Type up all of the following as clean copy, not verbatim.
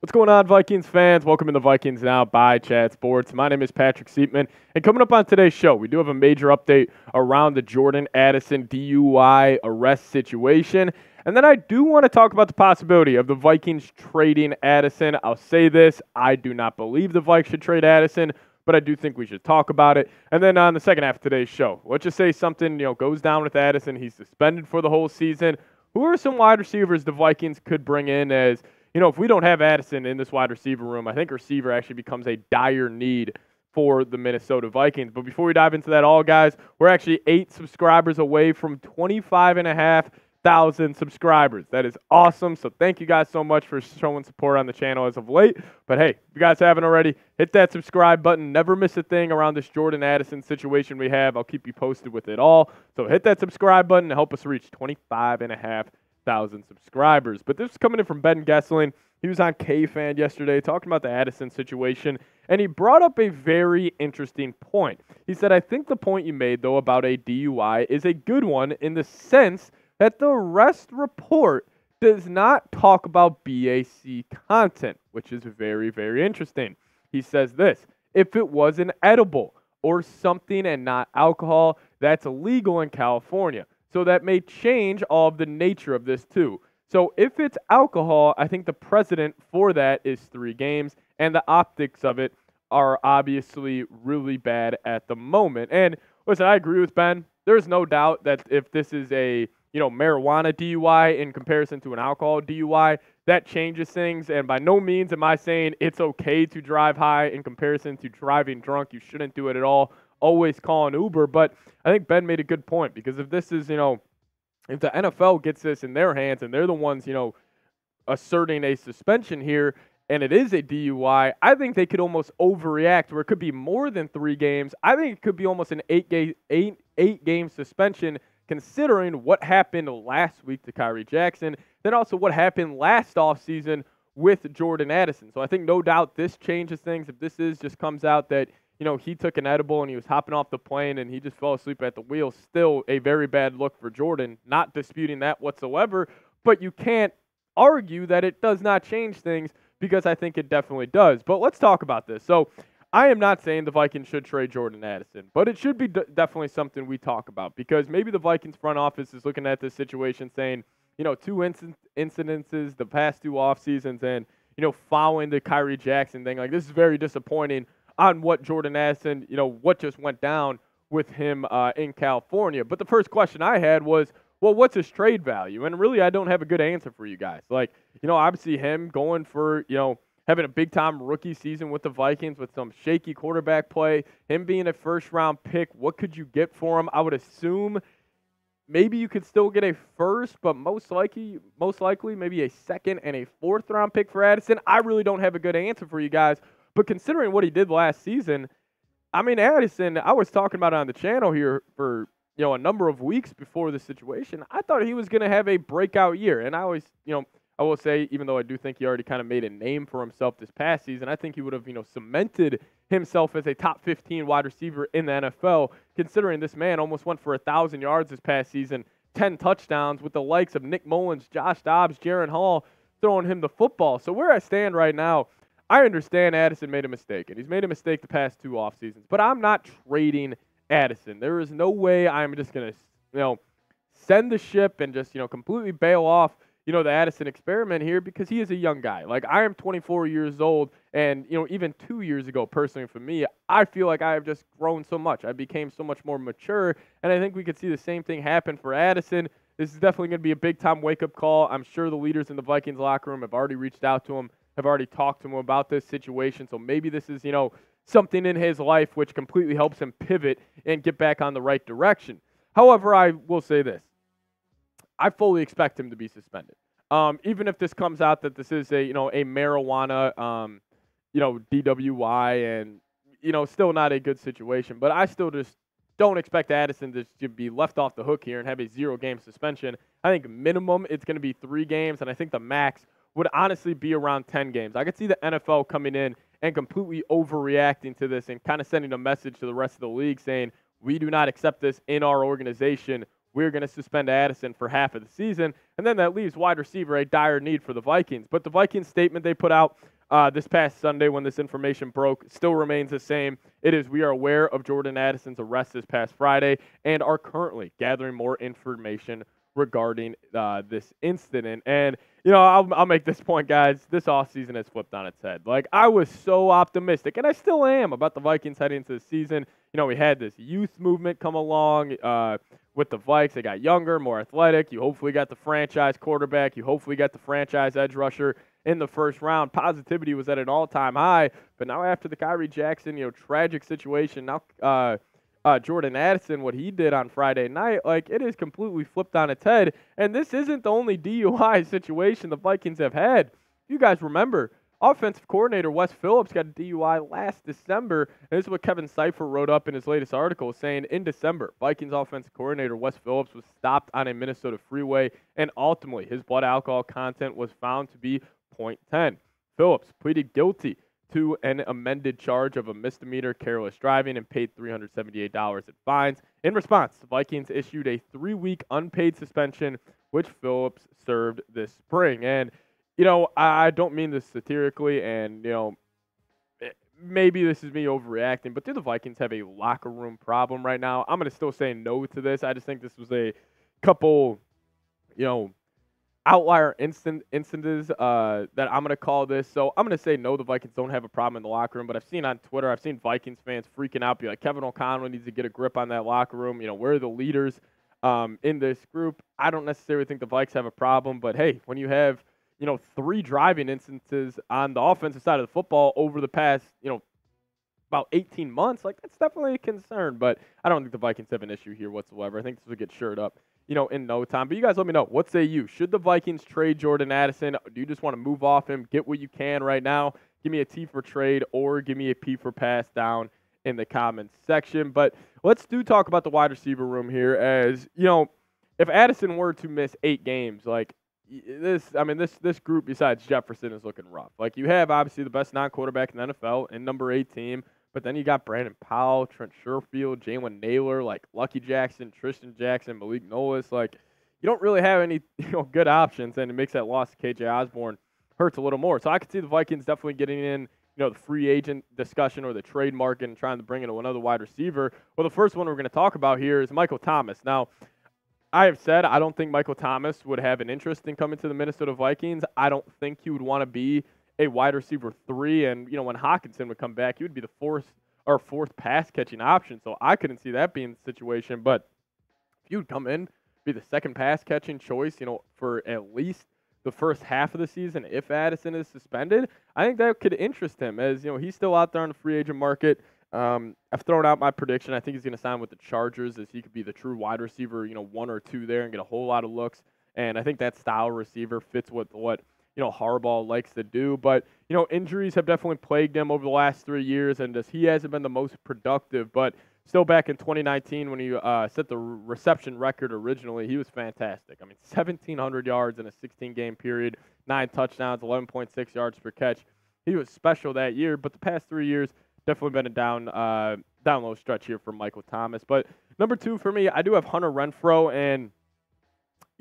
What's going on, Vikings fans? Welcome to the Vikings Now by Chat Sports. My name is Patrick Siepman, and coming up on today's show, we do have a major update around the Jordan Addison DUI arrest situation. And then I do want to talk about the possibility of the Vikings trading Addison. I'll say this, I do not believe the Vikes should trade Addison, but I do think we should talk about it. And then on the second half of today's show, let's just say something goes down with Addison. He's suspended for the whole season. Who are some wide receivers the Vikings could bring in as, if we don't have Addison in this wide receiver room, I think receiver actually becomes a dire need for the Minnesota Vikings. But before we dive into that all, guys, we're actually 8 subscribers away from 25,500 subscribers. That is awesome. So thank you guys so much for showing support on the channel as of late. But hey, if you guys haven't already, hit that subscribe button. Never miss a thing around this Jordan Addison situation we have. I'll keep you posted with it all. So hit that subscribe button to help us reach 25,500 subscribers. But this is coming in from Ben Gessling. He was on K-Fan yesterday talking about the Addison situation, and he brought up a very interesting point. He said, I think the point you made, though, about a DUI is a good one in the sense that the arrest report does not talk about BAC content, which is very, very interesting. He says this, if it was an edible or something and not alcohol, that's illegal in California. So that may change all of the nature of this too. So if it's alcohol, I think the precedent for that is 3 games, and the optics of it are obviously really bad at the moment. And listen, I agree with Ben. There's no doubt that if this is a marijuana DUI in comparison to an alcohol DUI, that changes things. And by no means am I saying it's okay to drive high in comparison to driving drunk. You shouldn't do it at all. Always call an Uber. But I think Ben made a good point, because if this is, if the NFL gets this in their hands and they're the ones, asserting a suspension here, and it is a DUI, I think they could almost overreact where it could be more than 3 games. I think it could be almost an 8-game suspension, considering what happened last week to Kyrie Jackson, then also what happened last offseason with Jordan Addison. So I think no doubt this changes things. If this just comes out that, he took an edible and he was hopping off the plane and he just fell asleep at the wheel, still a very bad look for Jordan, not disputing that whatsoever. But you can't argue that it does not change things, because I think it definitely does. But let's talk about this. So I am not saying the Vikings should trade Jordan Addison, but it should be definitely something we talk about, because maybe the Vikings front office is looking at this situation saying, 2 incidences the past 2 off seasons, and, following the Kyrie Jackson thing, like, this is very disappointing on what Jordan Addison, what just went down with him in California. But the first question I had was, well, what's his trade value? And really, I don't have a good answer for you guys. Like, obviously him going for, having a big-time rookie season with the Vikings with some shaky quarterback play, him being a first-round pick, what could you get for him? I would assume maybe you could still get a first, but most likely maybe a second and a 4th-round pick for Addison. I really don't have a good answer for you guys. But considering what he did last season, I mean, Addison, I was talking about it on the channel here for, a number of weeks before the situation. I thought he was going to have a breakout year. And I always, I will say, even though I do think he already kind of made a name for himself this past season, I think he would have, cemented himself as a top 15 wide receiver in the NFL, considering this man almost went for 1,000 yards this past season, 10 touchdowns, with the likes of Nick Mullins, Josh Dobbs, Jaron Hall throwing him the football. So where I stand right now, I understand Addison made a mistake, and he's made a mistake the past 2 off seasons, but I'm not trading Addison. There is no way I'm just going to, send the ship and just, completely bail off, the Addison experiment here, because he is a young guy. Like, I am 24 years old, and, even 2 years ago, personally for me, I feel like I have just grown so much. I became so much more mature, and I think we could see the same thing happen for Addison. This is definitely going to be a big-time wake-up call. I'm sure the leaders in the Vikings locker room have already reached out to him, have already talked to him about this situation. So maybe this is, something in his life which completely helps him pivot and get back on the right direction. However, I will say this. I fully expect him to be suspended. Even if this comes out that this is a marijuana, DWI, and, still not a good situation. But I still just don't expect Addison to be left off the hook here and have a 0-game suspension. I think minimum it's going to be 3 games, and I think the max would honestly be around 10 games. I could see the NFL coming in and completely overreacting to this and kind of sending a message to the rest of the league saying, we do not accept this in our organization. We're going to suspend Addison for half of the season. And then that leaves wide receiver a dire need for the Vikings. But the Vikings statement they put out, this past Sunday when this information broke still remains the same. It is we are aware of Jordan Addison's arrest this past Friday and are currently gathering more information regarding this incident. And, I'll make this point, guys. This offseason has flipped on its head. Like, I was so optimistic, and I still am, about the Vikings heading into the season. We had this youth movement come along with the Vikes. They got younger, more athletic. You hopefully got the franchise quarterback. You hopefully got the franchise edge rusher in the first round. Positivity was at an all-time high. But now after the Kyrie Jackson, tragic situation, now Jordan Addison, what he did on Friday night, like, it is completely flipped on its head. And this isn't the only DUI situation the Vikings have had. If you guys remember, offensive coordinator Wes Phillips got a DUI last December. And this is what Kevin Seifert wrote up in his latest article, saying in December, Vikings offensive coordinator Wes Phillips was stopped on a Minnesota freeway, and ultimately his blood alcohol content was found to be 0.10. Phillips pleaded guilty to an amended charge of a misdemeanor careless driving and paid $378 in fines. In response, the Vikings issued a 3-week unpaid suspension, which Phillips served this spring. And, I don't mean this satirically, and, maybe this is me overreacting, but do the Vikings have a locker room problem right now? I'm going to still say no to this. I just think this was a couple, outlier instances that I'm going to call this. So I'm going to say no, the Vikings don't have a problem in the locker room, but I've seen on Twitter, I've seen Vikings fans freaking out, be like, Kevin O'Connell needs to get a grip on that locker room. We're the leaders in this group. I don't necessarily think the Vikes have a problem, but hey, when you have, 3 driving instances on the offensive side of the football over the past, about 18 months, like, that's definitely a concern, but I don't think the Vikings have an issue here whatsoever. I think this will get shored up, in no time. But you guys let me know. What say you? Should the Vikings trade Jordan Addison? Do you just want to move off him, get what you can right now? Give me a T for trade or give me a P for pass down in the comments section. But let's talk about the wide receiver room here, as, if Addison were to miss 8 games, like, this group besides Jefferson is looking rough. Like, you have obviously the best non-quarterback in the NFL and number 8 team, but then you got Brandon Powell, Trent Sherfield, Jalen Naylor, like Lucky Jackson, Tristan Jackson, Malik Nolis. Like, you don't really have any good options, and it makes that loss to KJ Osborne hurts a little more. So I could see the Vikings definitely getting in, the free agent discussion or the trade market and trying to bring in another wide receiver. Well, the first one we're going to talk about here is Michael Thomas. Now, I have said I don't think Michael Thomas would have an interest in coming to the Minnesota Vikings. I don't think he would want to be a wide receiver 3, and when Hockenson would come back, he would be the fourth pass catching option. So I couldn't see that being the situation. But if you would come in, be the second pass catching choice, for at least the first half of the season, if Addison is suspended, I think that could interest him, as he's still out there on the free agent market. I've thrown out my prediction. I think he's going to sign with the Chargers, as he could be the true wide receiver, 1 or 2 there and get a whole lot of looks. And I think that style receiver fits with what Harbaugh likes to do. But, injuries have definitely plagued him over the last 3 years, and he hasn't been the most productive. But still, back in 2019, when he set the reception record originally, he was fantastic. 1,700 yards in a 16-game period, 9 touchdowns, 11.6 yards per catch. He was special that year, but the past 3 years, definitely been a down low stretch here for Michael Thomas. But number 2 for me, I do have Hunter Renfrow, and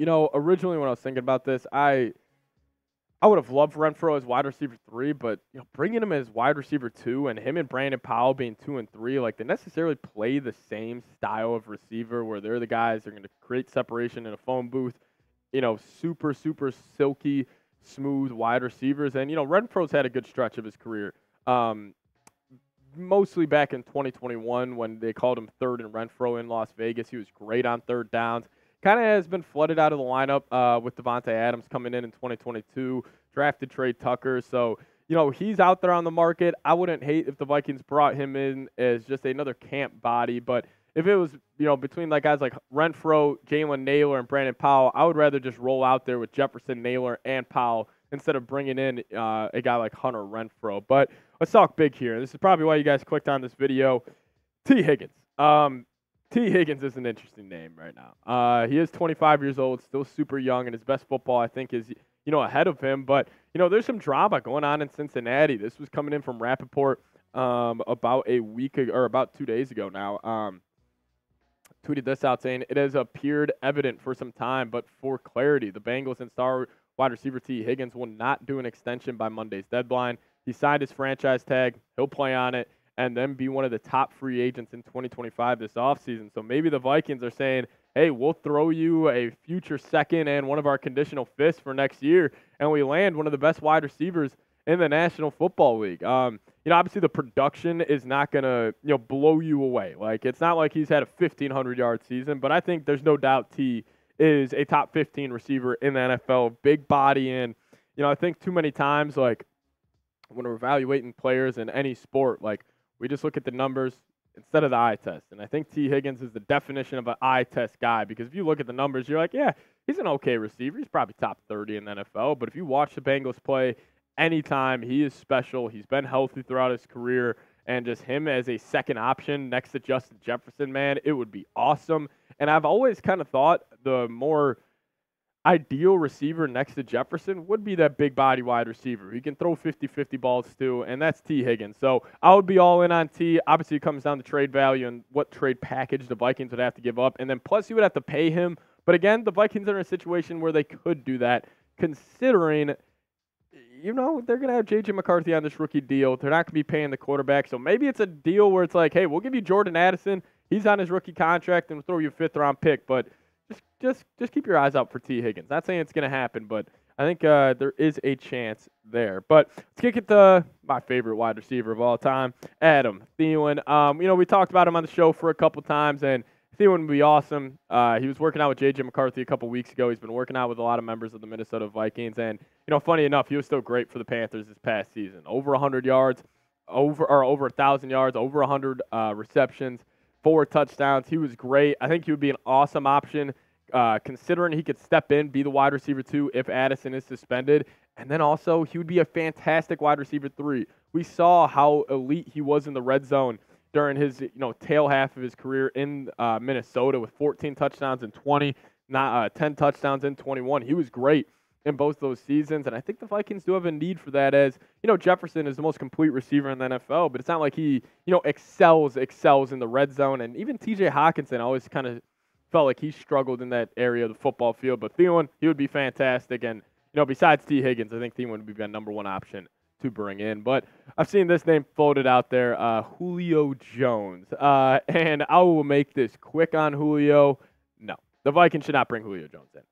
originally when I was thinking about this, I would have loved Renfrow as wide receiver 3, but bringing him as wide receiver 2 and him and Brandon Powell being 2 and 3, like, they necessarily play the same style of receiver where they're the guys that are going to create separation in a phone booth, super silky, smooth wide receivers. And Renfrow's had a good stretch of his career. Mostly back in 2021 when they called him third and Renfrow in Las Vegas. He was great on third downs. Kind of has been flooded out of the lineup with Devontae Adams coming in 2022, drafted Trey Tucker. So, he's out there on the market. I wouldn't hate if the Vikings brought him in as just another camp body. But if it was, between guys like Renfrow, Jalen Naylor, and Brandon Powell, I would rather just roll out there with Jefferson, Naylor, and Powell instead of bringing in a guy like Hunter Renfrow. But let's talk big here. This is probably why you guys clicked on this video. T. Higgins. T. Higgins is an interesting name right now. He is 25 years old, still super young, and his best football, I think, is, ahead of him. But, there's some drama going on in Cincinnati. This was coming in from Rappaport about a week ago, or about 2 days ago now. Tweeted this out saying, it has appeared evident for some time, but for clarity, the Bengals and star wide receiver T. Higgins will not do an extension by Monday's deadline. He signed his franchise tag. He'll play on it and then be one of the top free agents in 2025 this offseason. So maybe the Vikings are saying, hey, we'll throw you a future second and one of our conditional fifths for next year, and we land one of the best wide receivers in the National Football League. Obviously the production is not going to, blow you away. Like, it's not like he's had a 1,500-yard season, but I think there's no doubt T is a top 15 receiver in the NFL, big body, and, I think too many times, like, when we're evaluating players in any sport, like, we just look at the numbers instead of the eye test. And I think T. Higgins is the definition of an eye test guy, because if you look at the numbers, you're like, yeah, he's an okay receiver. He's probably top 30 in the NFL. But if you watch the Bengals play anytime, he is special. He's been healthy throughout his career. And just him as a second option next to Justin Jefferson, man, it would be awesome. And I've always kind of thought the more ideal receiver next to Jefferson would be that big body wide receiver. He can throw 50-50 balls too, and that's T. Higgins. So I would be all in on T. Obviously, it comes down to trade value and what trade package the Vikings would have to give up. And then plus you would have to pay him. But again, the Vikings are in a situation where they could do that, considering, they're going to have J.J. McCarthy on this rookie deal. They're not going to be paying the quarterback. So maybe it's a deal where it's like, hey, we'll give you Jordan Addison. He's on his rookie contract, and we'll throw you a fifth-round pick. But just keep your eyes out for T. Higgins. Not saying it's going to happen, but I think there is a chance there. But let's kick it to my favorite wide receiver of all time, Adam Thielen. We talked about him on the show for a couple times, and Thielen would be awesome. He was working out with J.J. McCarthy a couple weeks ago. He's been working out with a lot of members of the Minnesota Vikings, and funny enough, he was still great for the Panthers this past season. Over 100 yards, over 1,000 yards, over 100 receptions, 4 touchdowns. He was great. I think he would be an awesome option, considering he could step in, be the wide receiver 2 if Addison is suspended. And then also, he would be a fantastic wide receiver 3. We saw how elite he was in the red zone during his tail half of his career in Minnesota, with 14 touchdowns in 20, 10 touchdowns in 21. He was great in both those seasons, and I think the Vikings do have a need for that, as Jefferson is the most complete receiver in the NFL, but it's not like he excels in the red zone. And even TJ Hawkinson always kind of felt like he struggled in that area of the football field. But Thielen, he would be fantastic, and besides T. Higgins, I think Thielen would be the number one option to bring in. But I've seen this name floated out there, Julio Jones, and I will make this quick on Julio. No, the Vikings should not bring Julio Jones in.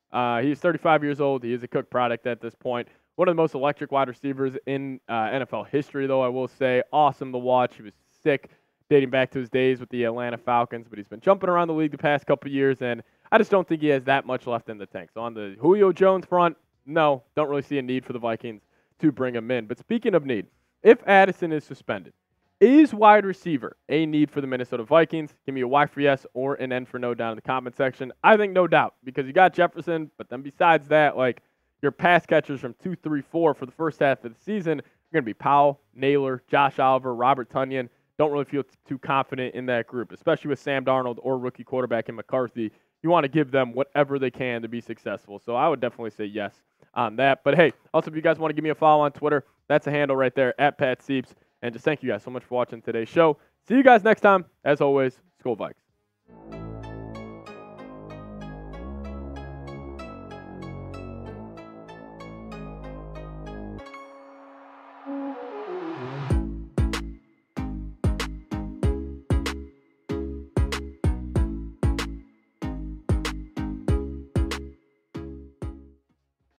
He's 35 years old. He is a cooked product at this point. One of the most electric wide receivers in NFL history, though, I will say. Awesome to watch. He was sick dating back to his days with the Atlanta Falcons, but he's been jumping around the league the past couple of years, and I just don't think he has that much left in the tank. So on the Julio Jones front, no, don't really see a need for the Vikings to bring him in. But speaking of need, if Addison is suspended, is wide receiver a need for the Minnesota Vikings? Give me a Y for yes or an N for no down in the comment section. I think no doubt, because you got Jefferson, but then besides that, like, your pass catchers from 2, 3, 4 for the first half of the season are going to be Powell, Naylor, Josh Oliver, Robert Tonyan. Don't really feel too confident in that group, especially with Sam Darnold or rookie quarterback in McCarthy. You want to give them whatever they can to be successful. So I would definitely say yes on that. But hey, also if you guys want to give me a follow on Twitter, that's a handle right there, @PatSieps. And just thank you guys so much for watching today's show. See you guys next time. As always, Skol Vikes.